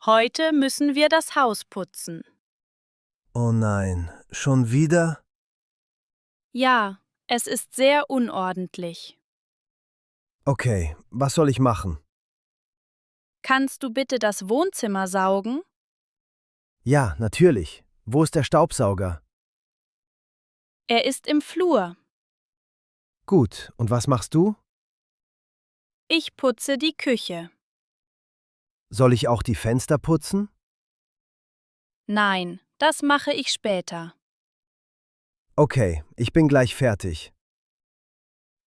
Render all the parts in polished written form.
Heute müssen wir das Haus putzen. Oh nein, schon wieder? Ja, es ist sehr unordentlich. Okay, was soll ich machen? Kannst du bitte das Wohnzimmer saugen? Ja, natürlich. Wo ist der Staubsauger? Er ist im Flur. Gut, und was machst du? Ich putze die Küche. Soll ich auch die Fenster putzen? Nein, das mache ich später. Okay, ich bin gleich fertig.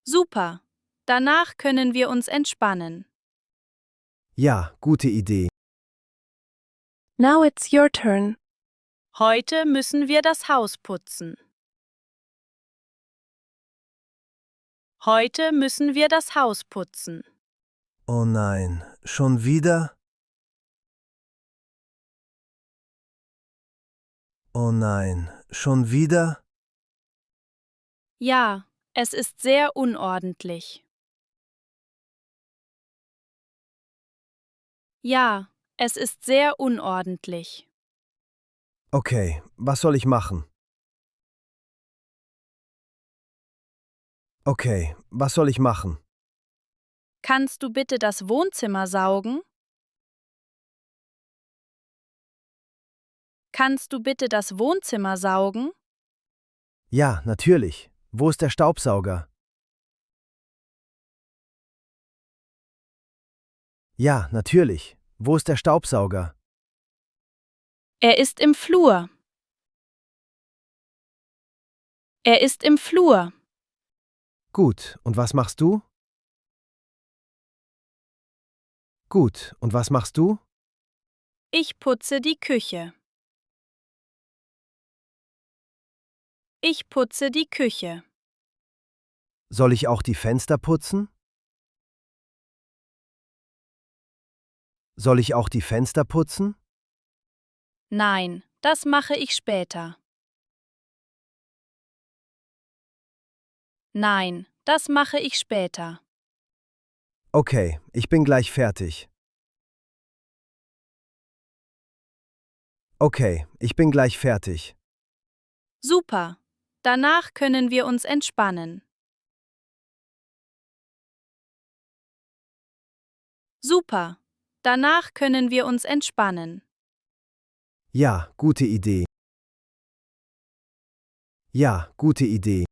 Super. Danach können wir uns entspannen. Ja, gute Idee. Now it's your turn. Heute müssen wir das Haus putzen. Heute müssen wir das Haus putzen. Oh nein, schon wieder? Oh nein, schon wieder? Ja, es ist sehr unordentlich. Ja, es ist sehr unordentlich. Okay, was soll ich machen? Okay, was soll ich machen? Kannst du bitte das Wohnzimmer saugen? Kannst du bitte das Wohnzimmer saugen? Ja, natürlich. Wo ist der Staubsauger? Ja, natürlich. Wo ist der Staubsauger? Er ist im Flur. Er ist im Flur. Gut, und was machst du? Gut, und was machst du? Ich putze die Küche. Ich putze die Küche. Soll ich auch die Fenster putzen? Soll ich auch die Fenster putzen? Nein, das mache ich später. Nein, das mache ich später. Okay, ich bin gleich fertig. Okay, ich bin gleich fertig. Super. Danach können wir uns entspannen. Super. Danach können wir uns entspannen. Ja, gute Idee. Ja, gute Idee.